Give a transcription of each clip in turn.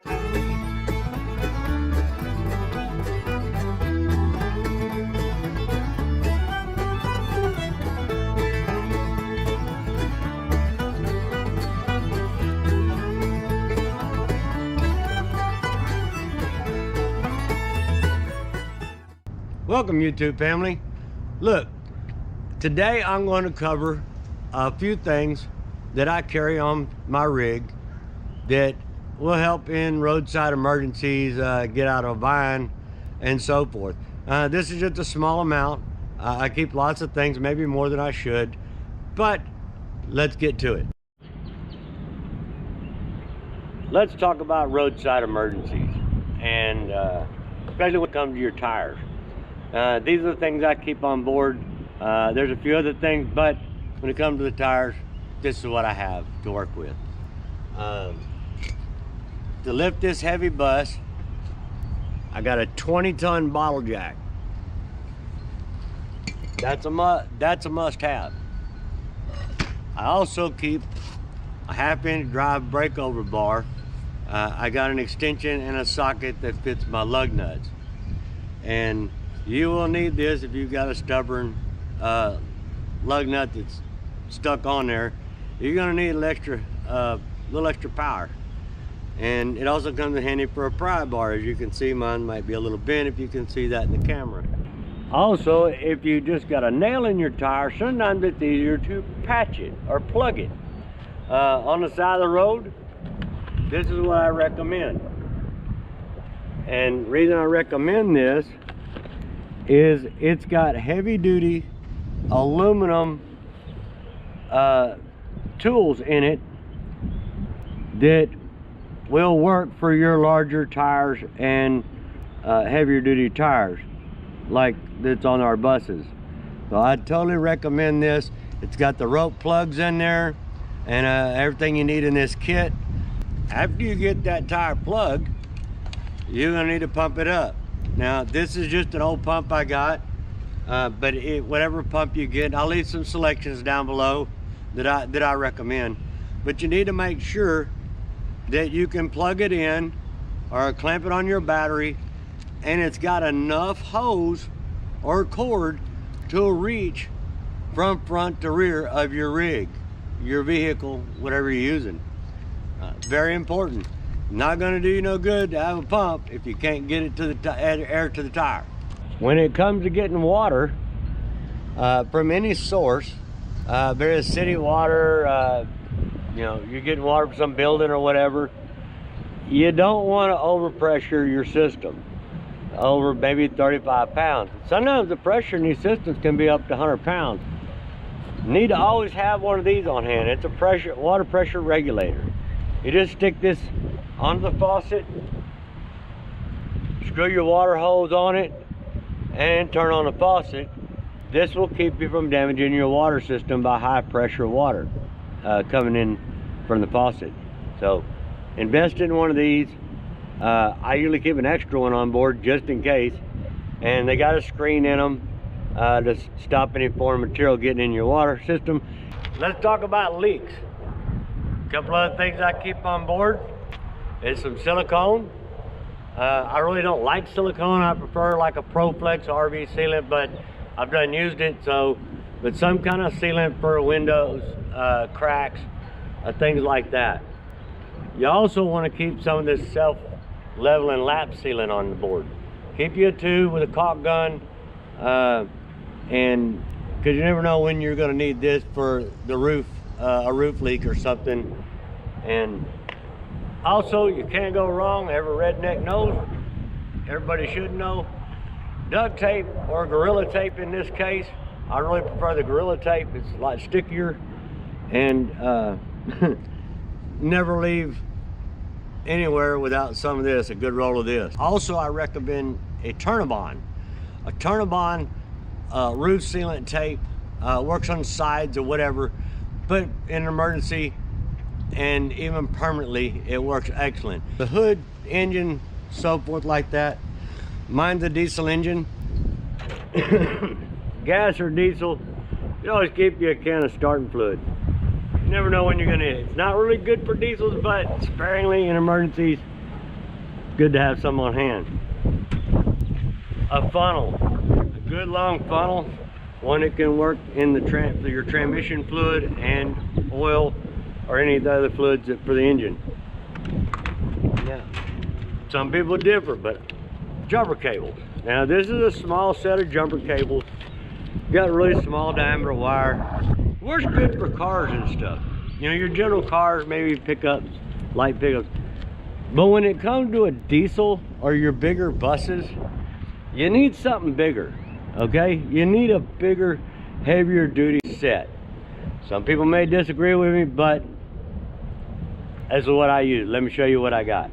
Welcome, YouTube family. Look, today I'm going to cover a few things that I carry on my rig that will help in roadside emergencies, get out of a bind and so forth. This is just a small amount. I keep lots of things, maybe more than I should, but let's get to it. Let's talk about roadside emergencies, and especially when it comes to your tires. These are the things I keep on board. There's a few other things, but when it comes to the tires, this is what I have to work with. To lift this heavy bus, I got a 20-ton bottle jack. That's a must-have. I also keep a 1/2-inch drive breakover bar. I got an extension and a socket that fits my lug nuts. And you will need this if you've got a stubborn lug nut that's stuck on there. You're gonna need a little extra power. And it also comes in handy for a pry bar. As you can see, mine might be a little bent if you can see that in the camera. Also, if you just got a nail in your tire, sometimes it's easier to patch it or plug it. On the side of the road, this is what I recommend. And the reason I recommend this is it's got heavy duty aluminum tools in it that will work for your larger tires and heavier duty tires like that's on our buses. So I totally recommend this. It's got the rope plugs in there and everything you need in this kit. After you get that tire plugged, you're gonna need to pump it up. Now, this is just an old pump I got, but whatever pump you get, I'll leave some selections down below that I recommend. But you need to make sure that you can plug it in or clamp it on your battery, and it's got enough hose or cord to reach from front to rear of your rig, your vehicle, whatever you're using. Very important. Not going to do you no good to have a pump if you can't get it to the air to the tire. When it comes to getting water from any source, there is city water, you know, you're getting water from some building or whatever, you don't want to overpressure your system over maybe 35 pounds. Sometimes the pressure in these systems can be up to 100 pounds. You need to always have one of these on hand. It's a water pressure regulator. You just stick this onto the faucet, screw your water hose on it, and turn on the faucet. This will keep you from damaging your water system by high pressure water coming in from the faucet. So invest in one of these. I usually keep an extra one on board just in case, and they got a screen in them to stop any foreign material getting in your water system. Let's talk about leaks. A couple other things I keep on board is some silicone. I really don't like silicone. I prefer like a ProFlex RV sealant, but I've done used it, but some kind of sealant for windows, cracks, things like that. You also want to keep some of this self-leveling lap sealant on the board. Keep you a tube with a caulk gun, and because you never know when you're going to need this for the roof, a roof leak or something. And also, you can't go wrong, every redneck knows, everybody should know, duct tape or Gorilla Tape in this case. I really prefer the Gorilla Tape. It's a lot stickier, and never leave anywhere without some of this, a good roll of this. Also, I recommend a Turnabond. A Turnabond roof sealant tape works on sides or whatever, but in an emergency and even permanently, it works excellent. The hood, engine, so forth like that. Mine's a diesel engine. Gas or diesel, you always keep you a can of starting fluid. You never know when you're gonna hit it. It's not really good for diesels, but sparingly in emergencies, good to have some on hand. A funnel, a good long funnel, one that can work in the your transmission fluid and oil or any of the other fluids for the engine. Yeah, some people differ, but jumper cables. Now this is a small set of jumper cables. Got a really small diameter wire. Works good for cars and stuff. You know, your general cars, maybe pickups, light pickups. But when it comes to a diesel or your bigger buses, you need something bigger, okay? You need a bigger, heavier duty set. Some people may disagree with me, but this is what I use. Let me show you what I got.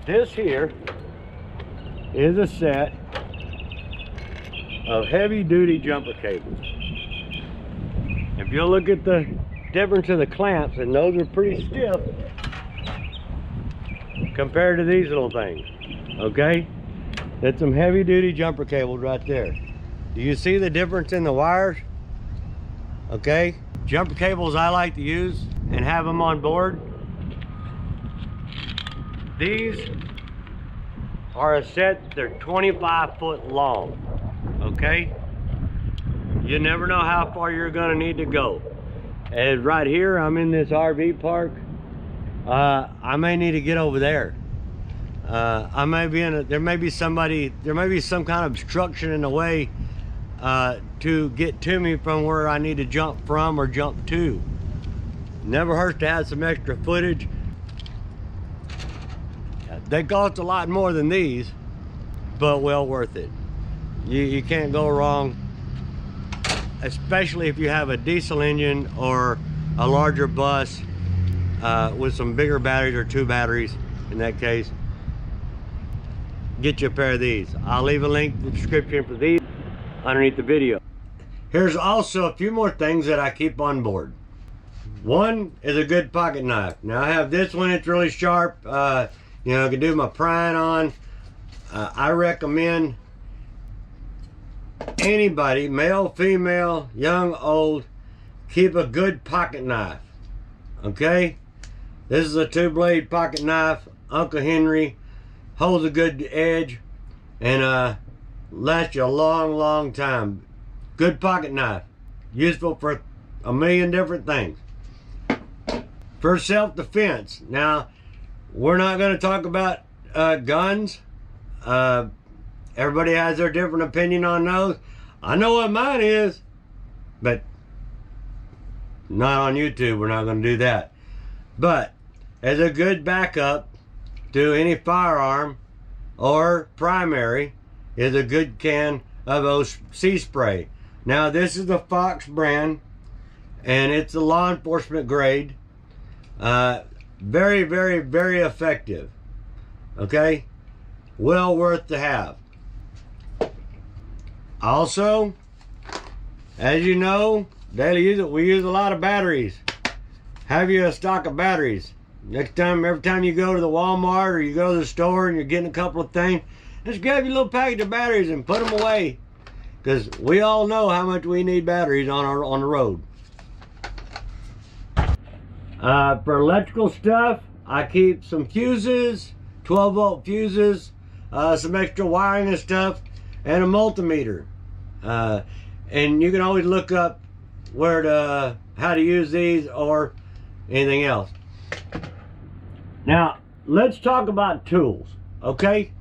This here is a set of heavy duty jumper cables. If you look at the difference of the clamps, and those are pretty stiff compared to these little things, okay? That's some heavy duty jumper cables right there. Do you see the difference in the wires? Okay, jumper cables I like to use and have them on board. These are a set, they're 25 foot long, okay? You never know how far you're gonna need to go. And right here, I'm in this RV park. I may need to get over there. I may be in there may be some kind of obstruction in the way to get to me from where I need to jump from or jump to. Never hurts to have some extra footage. They cost a lot more than these, but well worth it. You can't go wrong, especially if you have a diesel engine or a larger bus with some bigger batteries or 2 batteries in that case. Get you a pair of these. I'll leave a link in the description for these underneath the video. Here's also a few more things that I keep on board. One is a good pocket knife. Now I have this one, it's really sharp. You know, I can do my prying on. I recommend anybody, male, female, young, old, keep a good pocket knife, okay? This is a 2-blade pocket knife. Uncle Henry holds a good edge and lasts you a long, long time. Good pocket knife, useful for a million different things. For self-defense, now, we're not going to talk about guns. Everybody has their different opinion on those. I know what mine is, but not on YouTube. We're not going to do that. But as a good backup to any firearm or primary is a good can of OC spray. Now this is the Fox brand and it's a law enforcement grade. Very, very, very effective. Okay, well worth to have. Also, as you know, daily use it, we use a lot of batteries. Have you a stock of batteries? Next time, every time you go to the Walmart or you go to the store and you're getting a couple of things, just grab your little package of batteries and put them away, because we all know how much we need batteries on the road. For electrical stuff, I keep some fuses, 12-volt fuses, some extra wiring and stuff, and a multimeter. And you can always look up how to use these or anything else. Now, let's talk about tools, okay?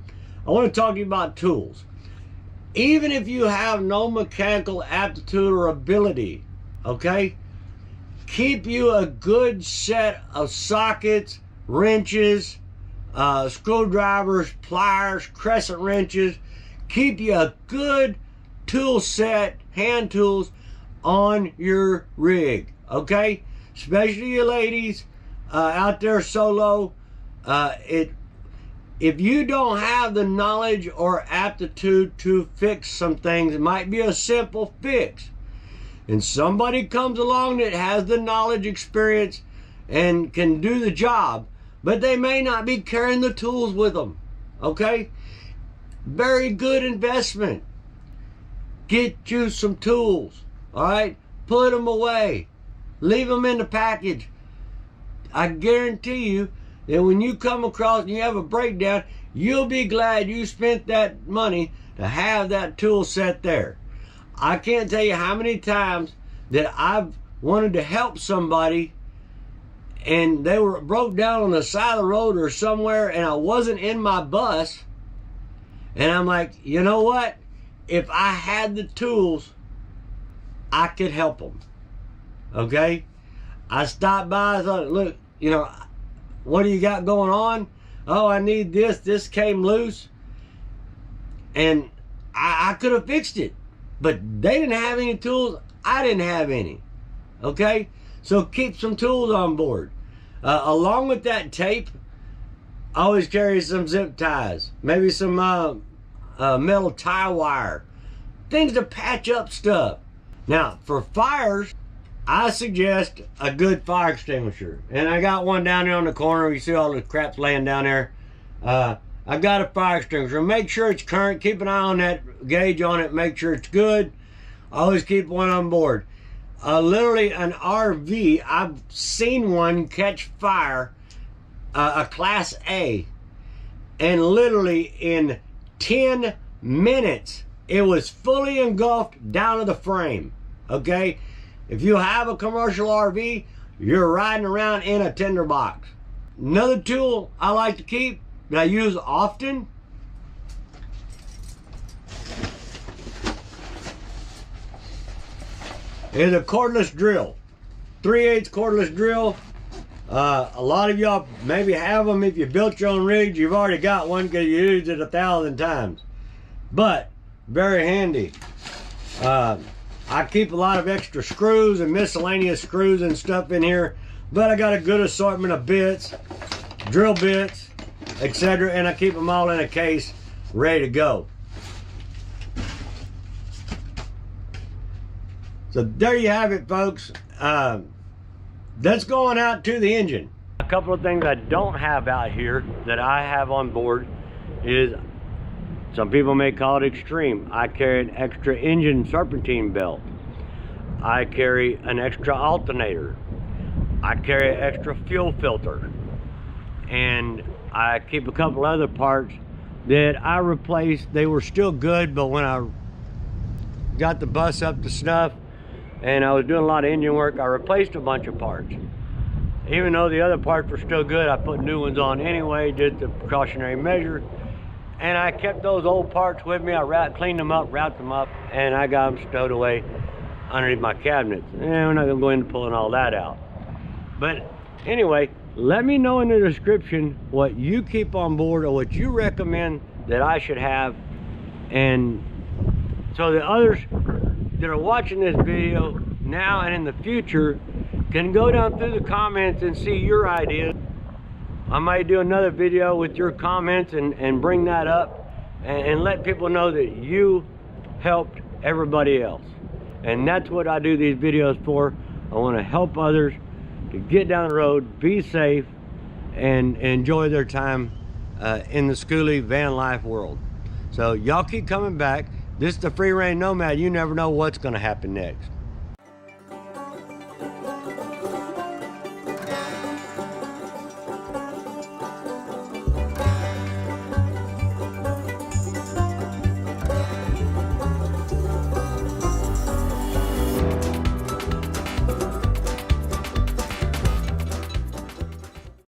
I want to talk to you about tools. Even if you have no mechanical aptitude or ability, okay? Keep you a good set of sockets, wrenches, screwdrivers, pliers, crescent wrenches. Keep you a good tool set, hand tools on your rig, okay? Especially you ladies out there solo. If you don't have the knowledge or aptitude to fix some things, it might be a simple fix, and somebody comes along that has the knowledge, experience, and can do the job, but they may not be carrying the tools with them, okay? Very good investment. Get you some tools, all right? Put them away. Leave them in the package. I guarantee you that when you come across and you have a breakdown, you'll be glad you spent that money to have that tool set there. I can't tell you how many times that I've wanted to help somebody and they were broke down on the side of the road or somewhere and I wasn't in my bus, and I'm like, you know what? If I had the tools, I could help them. Okay? I stopped by, I thought, look, you know, what do you got going on? Oh, I need this. This came loose. And I could have fixed it. But they didn't have any tools. I didn't have any. Okay? So keep some tools on board. Along with that tape, I always carry some zip ties. Maybe some metal tie wire. Things to patch up stuff. Now, for fires, I suggest a good fire extinguisher. And I got one down there on the corner. You see all the crap's laying down there. I got a fire extinguisher. Make sure it's current. Keep an eye on that gauge on it. Make sure it's good. Always keep one on board. Literally an RV, I've seen one catch fire, a Class A. And literally in 10 minutes, it was fully engulfed down to the frame. Okay? If you have a commercial RV, you're riding around in a tinderbox. Another tool I like to keep that I use often is a cordless drill. 3/8 cordless drill. A lot of y'all maybe have them. If you built your own rigs, you've already got one because you used it 1,000 times. But very handy. I keep a lot of extra screws and miscellaneous screws and stuff in here, but I got a good assortment of bits, drill bits, etc., and I keep them all in a case ready to go. So there you have it, folks. That's going out to the engine. A couple of things I don't have out here that I have on board is, some people may call it extreme. I carry an extra engine serpentine belt. I carry an extra alternator. I carry an extra fuel filter. And I keep a couple other parts that I replaced. They were still good, but when I got the bus up to snuff and I was doing a lot of engine work, I replaced a bunch of parts. Even though the other parts were still good, I put new ones on anyway, did the precautionary measure. And I kept those old parts with me. I cleaned them up, wrapped them up, and I got them stowed away underneath my cabinets. And we're not gonna go into pulling all that out. But anyway, let me know in the description what you keep on board or what you recommend that I should have. And so the others that are watching this video now and in the future can go down through the comments and see your ideas. I might do another video with your comments and bring that up and let people know that you helped everybody else. And that's what I do these videos for. I want to help others to get down the road, be safe, and enjoy their time in the schoolie van life world. So y'all keep coming back. This is the Free Range Nomad. You never know what's going to happen next.